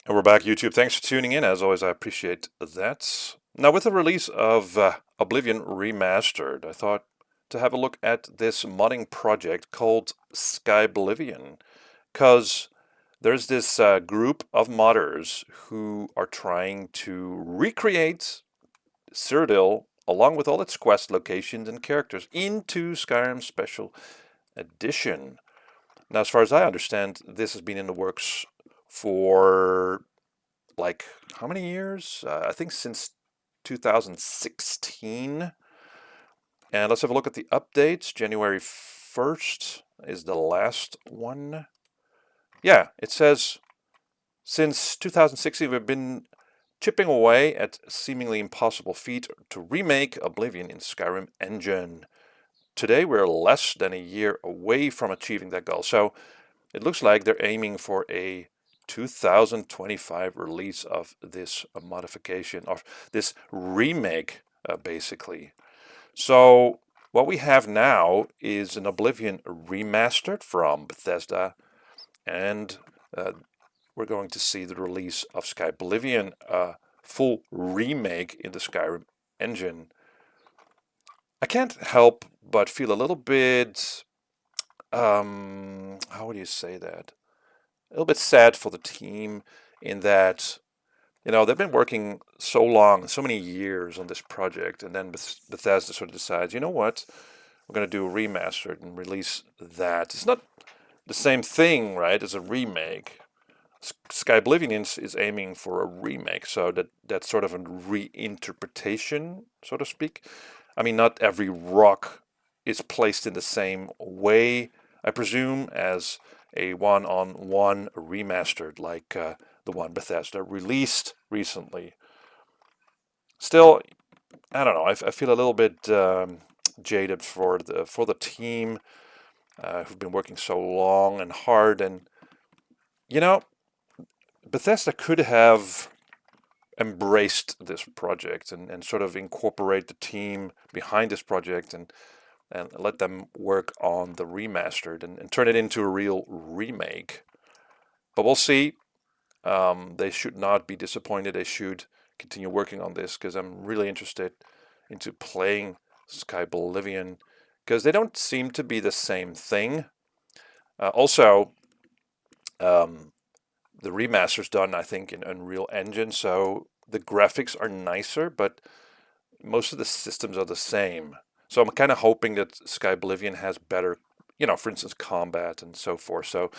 And we're back, YouTube. Thanks for tuning in. As always, I appreciate that. Now, with the release of Oblivion Remastered, I thought to have a look at this modding project called Skyblivion, because there's this group of modders who are trying to recreate Cyrodiil along with all its quest locations and characters into Skyrim Special Edition. Now, as far as I understand, this has been in the works for like how many years? I think since 2016. And let's have a look at the updates. January 1st is the last one. Yeah, it says since 2016 we've been chipping away at seemingly impossible feat to remake Oblivion in Skyrim engine. Today we're less than a year away from achieving that goal. So it looks like they're aiming for a 2025 release of this modification, of this remake, basically. So what we have now is an Oblivion remastered from Bethesda, and we're going to see the release of Skyblivion, a full remake in the Skyrim engine. I can't help but feel a little bit, how would you say that? A little bit sad for the team in that, they've been working so long, so many years on this project, and then Bethesda sort of decides, you know what, we're going to do a remaster and release that. It's not the same thing, right, as a remake. Skyblivion is aiming for a remake, so that's sort of a reinterpretation, so to speak. I mean, not every rock is placed in the same way, I presume, as a one-on-one remastered like the one Bethesda released recently. Still, I don't know. I feel a little bit jaded for the team who've been working so long and hard, and you know, Bethesda could have embraced this project and sort of incorporate the team behind this project and let them work on the remastered and turn it into a real remake. But we'll see. They should not be disappointed. They should continue working on this because I'm really interested into playing Skyblivion because they don't seem to be the same thing. Also, the remaster's done, I think, in Unreal Engine, so the graphics are nicer, but most of the systems are the same. So I'm kind of hoping that Skyblivion has better, for instance, combat and so forth. So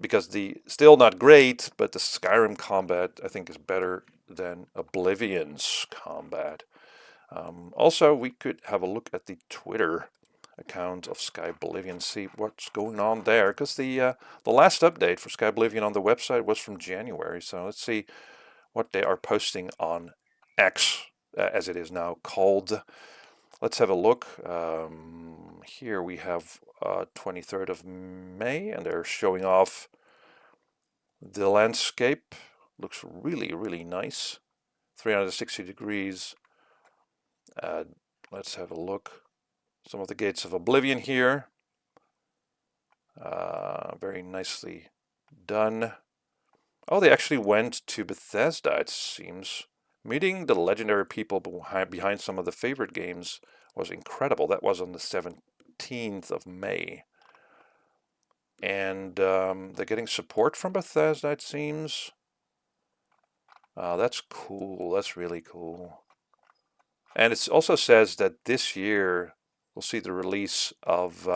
because the still not great, but the Skyrim combat I think is better than Oblivion's combat. Also, we could have a look at the Twitter account of Skyblivion, see what's going on there, because the last update for Skyblivion on the website was from January. So let's see what they are posting on X, as it is now called. Let's have a look. Here we have 23rd of May, and they're showing off the landscape. Looks really, really nice. 360 degrees. Let's have a look. Some of the gates of Oblivion here. Very nicely done. Oh, they actually went to Bethesda, it seems. Meeting the legendary people behind some of the favorite games was incredible. That was on the 17th of May. And they're getting support from Bethesda, it seems. That's cool. That's really cool. And it also says that this year we'll see the release of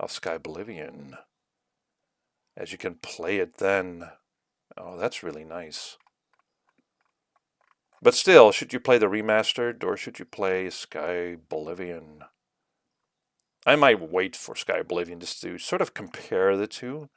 Skyblivion. As you can play it then. Oh, that's really nice. But still, should you play the remastered or should you play Skyblivion? I might wait for Skyblivion just to sort of compare the two.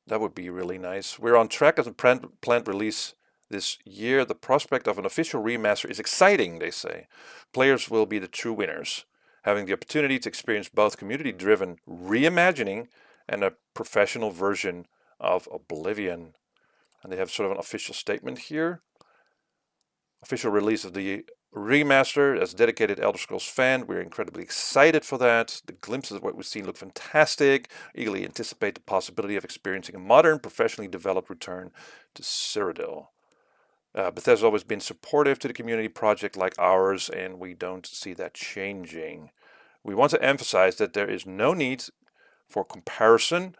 That would be really nice. We're on track as a planned release this year. The prospect of an official remaster is exciting, they say. Players will be the true winners, having the opportunity to experience both community-driven reimagining and a professional version of Oblivion. And they have sort of an official statement here. Official release of the remaster. As a dedicated Elder Scrolls fan, we're incredibly excited for that. The glimpses of what we've seen look fantastic. Eagerly anticipate the possibility of experiencing a modern, professionally developed return to Cyrodiil. Bethesda has always been supportive to the community project like ours, and we don't see that changing. We want to emphasize that there is no need for comparison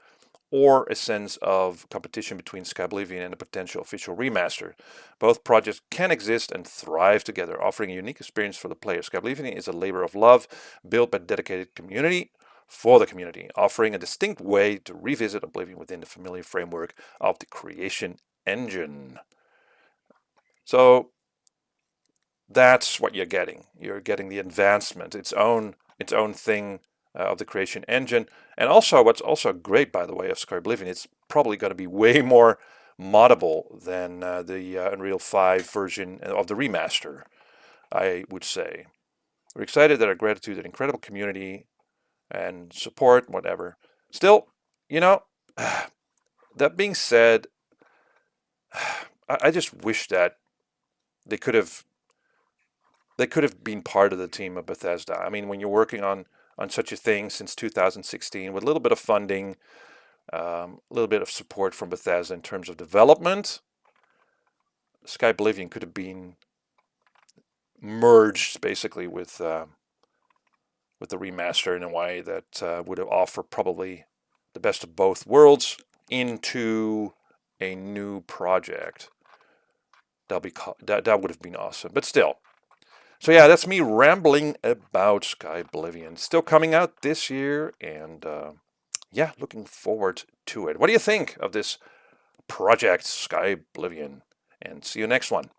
or a sense of competition between Skyblivion and a potential official remaster. Both projects can exist and thrive together, offering a unique experience for the player. Skyblivion is a labor of love built by a dedicated community for the community, offering a distinct way to revisit Oblivion within the familiar framework of the creation engine. So that's what you're getting. You're getting the advancement, its own thing of the creation engine. And also, what's also great, by the way, of Skyblivion, it's probably going to be way more moddable than the Unreal 5 version of the remaster, I would say. We're excited that our gratitude and incredible community and support, whatever. Still, you know, that being said, I just wish that they could have been part of the team of Bethesda. I mean, when you're working on such a thing since 2016 with a little bit of funding, a little bit of support from Bethesda in terms of development, Skyblivion could have been merged basically with the remaster in a way that would have offered probably the best of both worlds into a new project. That would have been awesome. But still. So yeah, that's me rambling about Skyblivion. Still coming out this year, and yeah, looking forward to it. What do you think of this project, Skyblivion? And see you next one.